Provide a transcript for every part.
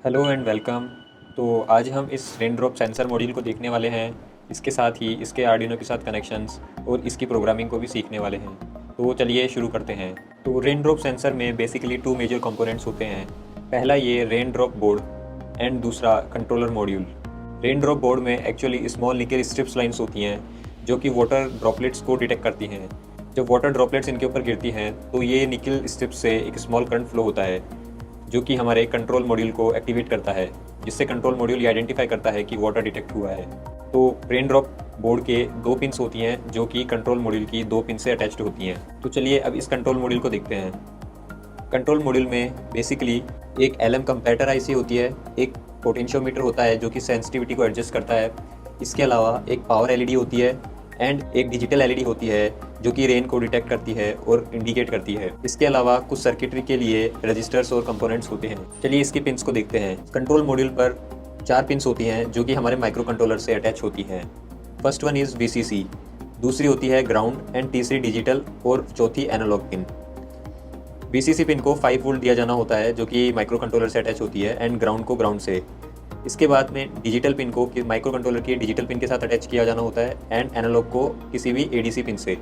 Hello and welcome. तो आज हम इस रेन ड्रॉप सेंसर मॉड्यूल को देखने वाले हैं। इसके साथ ही इसके आर्डिनो के साथ कनेक्शंस और इसकी प्रोग्रामिंग को भी सीखने वाले हैं। तो चलिए शुरू करते हैं। तो रेन ड्रॉप सेंसर में बेसिकली टू मेजर कंपोनेंट्स होते हैं। पहला ये रेन ड्रॉप बोर्ड एंड दूसरा controller module. Rain drop board में एक्चुअली स्मॉल निकल स्ट्रिप्स लाइन्स होती हैं जो कि वाटर ड्रॉपलेट्स को डिटेक्ट करती हैं। जब वाटर ड्रॉपलेट्स इनके ऊपर गिरती हैं तो ये निकल स्ट्रिप्स से एक स्मॉल करंट फ्लो होता है जो कि हमारे कंट्रोल मॉड्यूल को एक्टिवेट करता है, जिससे कंट्रोल मॉड्यूल ये आइडेंटिफाई करता है कि वाटर डिटेक्ट हुआ है। तो रेन ड्रॉप बोर्ड के दो पिन्स होती हैं जो कि कंट्रोल मॉड्यूल की दो पिन से अटैच्ड होती हैं। तो चलिए अब इस कंट्रोल मॉड्यूल को देखते हैं। कंट्रोल मॉड्यूल में बेसिकली एक LM कंपैरेटर आईसी होती है, एक पोटेंशियोमीटर होता है जो कि सेंसिटिविटी को एडजस्ट करता है। इसके अलावा एक पावर LED होती है एंड एक डिजिटल LED होती है जो कि रेन को डिटेक्ट करती है और इंडिकेट करती है। इसके अलावा कुछ सर्किटरी के लिए रजिस्टर्स और कंपोनेंट्स होते हैं। चलिए इसके पिन्स को देखते हैं। कंट्रोल मॉड्यूल पर 4 पिन्स होती हैं जो कि हमारे माइक्रो कंट्रोलर से अटैच होती हैं। फर्स्ट वन इज़ VCC, दूसरी होती है ग्राउंड एंड तीसरी डिजिटल और चौथी एनालॉग पिन। VCC पिन को 5 वोल्ट दिया जाना होता है जो कि माइक्रो कंट्रोलर से अटैच होती है एंड ग्राउंड को ग्राउंड से। इसके बाद में डिजिटल पिन को माइक्रो कंट्रोलर की डिजिटल पिन के साथ अटैच किया जाना होता है एंड एनालॉग को किसी भी ADC पिन से,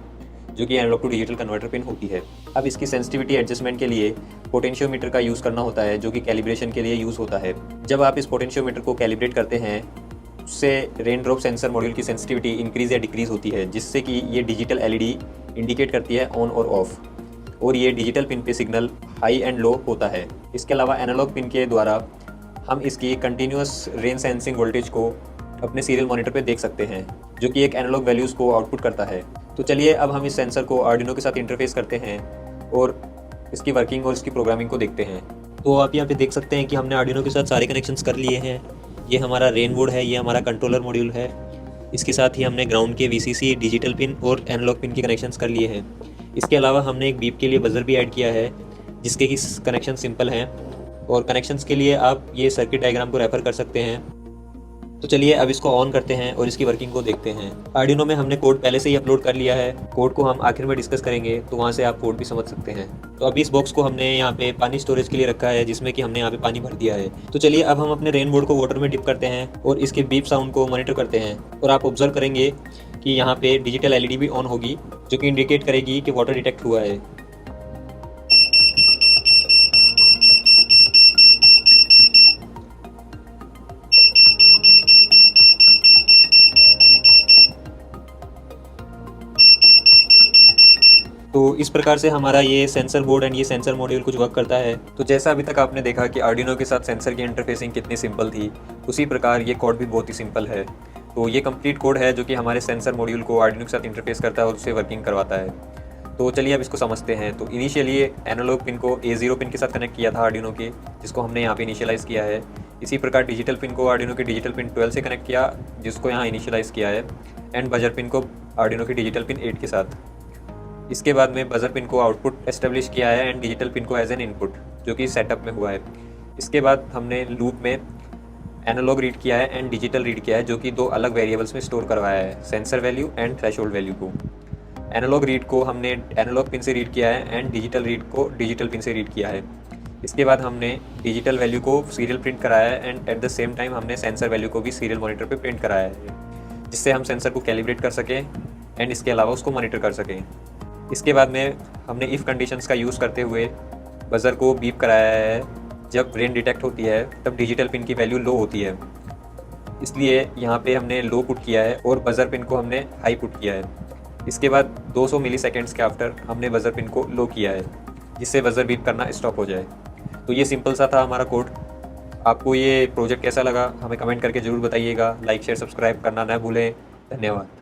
जो कि analog to digital converter pin होती है। अब इसकी सेंसिटिविटी एडजस्टमेंट के लिए पोटेंशियोमीटर का यूज़ करना होता है जो कि कैलिब्रेशन के लिए यूज़ होता है। जब आप इस पोटेंशियोमीटर को कैलिब्रेट करते हैं उससे रेन ड्रॉप सेंसर मॉड्यूल की सेंसिटिविटी इंक्रीज़ या डिक्रीज़ होती है, जिससे कि ये डिजिटल LED इंडिकेट करती है ऑन और ऑफ, और ये डिजिटल पिन पे सिग्नल हाई एंड लो होता है। इसके अलावा एनालॉग पिन के द्वारा हम इसकी कंटिन्यूस रेन सेंसिंग वोल्टेज को अपने सीरियल मॉनिटर पे देख सकते हैं, जो कि एक एनालॉग वैल्यूज़ को आउटपुट करता है। तो चलिए अब हम इस सेंसर को आर्डिनो के साथ इंटरफेस करते हैं और इसकी वर्किंग और इसकी प्रोग्रामिंग को देखते हैं। तो आप यहाँ पे देख सकते हैं कि हमने आर्डिनो के साथ सारे कनेक्शंस कर लिए हैं। ये हमारा रेन बोर्ड है, ये हमारा कंट्रोलर मॉड्यूल है। इसके साथ ही हमने ग्राउंड के VCC, डिजिटल पिन और एनालॉग पिन के कनेक्शंस कर लिए हैं। इसके अलावा हमने एक बीप के लिए बजर भी ऐड किया है, जिसके कि कनेक्शन सिंपल हैं, और कनेक्शंस के लिए आप ये सर्किट डायग्राम को रेफर कर सकते हैं। तो चलिए अब इसको ऑन करते हैं और इसकी वर्किंग को देखते हैं। आर्डिनो में हमने कोड पहले से ही अपलोड कर लिया है। कोड को हम आखिर में डिस्कस करेंगे, तो वहाँ से आप कोड भी समझ सकते हैं। तो अभी इस बॉक्स को हमने यहाँ पे पानी स्टोरेज के लिए रखा है, जिसमें कि हमने यहाँ पे पानी भर दिया है। तो चलिए अब हम अपने रेन बोर्ड को वाटर में डिप करते हैं और इसके बीप साउंड को मॉनिटर करते हैं। और आप ऑब्जर्व करेंगे कि यहाँ पे डिजिटल LED भी ऑन होगी, जो कि इंडिकेट करेगी कि वाटर डिटेक्ट हुआ है। तो इस प्रकार से हमारा ये सेंसर बोर्ड एंड ये सेंसर मॉड्यूल कुछ वर्क करता है। तो जैसा अभी तक आपने देखा कि आर्डिनो के साथ सेंसर की इंटरफेसिंग कितनी सिंपल थी, उसी प्रकार ये कोड भी बहुत ही सिंपल है। तो ये कंप्लीट कोड है जो कि हमारे सेंसर मॉड्यूल को आर्डिनो के साथ इंटरफेस करता है और उससे वर्किंग करवाता है। तो चलिए अब इसको समझते हैं। तो इनिशियली एनालॉग पिन को A0 पिन के साथ कनेक्ट किया था आर्डिनो के, जिसको हमने यहाँ पे इनिशियलाइज़ किया है। इसी प्रकार डिजिटल पिन को आर्डिनो के डिजिटल पिन 12 से कनेक्ट किया, जिसको यहाँ इनिशियलाइज़ किया है, एंड बजर पिन को आर्डिनो के डिजिटल पिन 8 के साथ। इसके बाद में बजर पिन को आउटपुट एस्टेब्लिश किया है एंड डिजिटल पिन को एज एन इनपुट, जो कि सेटअप में हुआ है। इसके बाद हमने लूप में एनालॉग रीड किया है एंड डिजिटल रीड किया है, जो कि दो अलग वेरिएबल्स में स्टोर करवाया है, sensor value and threshold value को। एनालॉग रीड को हमने एनालॉग पिन से रीड किया है एंड डिजिटल रीड को डिजिटल पिन से रीड किया है। इसके बाद हमने डिजिटल वैल्यू को सीरियल प्रिंट कराया है and at the same time हमने सेंसर वैल्यू को भी सीरियल मॉनिटर पे प्रिंट कराया है, जिससे हम सेंसर को कैलिब्रेट कर सकें एंड इसके अलावा उसको मॉनिटर कर सकें। इसके बाद में हमने इफ़ कंडीशंस का यूज़ करते हुए बज़र को बीप कराया है। जब रेन डिटेक्ट होती है तब डिजिटल पिन की वैल्यू लो होती है, इसलिए यहाँ पे हमने लो पुट किया है और बज़र पिन को हमने हाई पुट किया है। इसके बाद 200 मिलीसेकेंड्स के आफ्टर हमने बज़र पिन को लो किया है, जिससे बज़र बीप करना स्टॉप हो जाए। तो ये सिंपल सा था हमारा कोड। आपको ये प्रोजेक्ट कैसा लगा हमें कमेंट करके ज़रूर बताइएगा। लाइक शेयर सब्सक्राइब करना ना भूलें। धन्यवाद।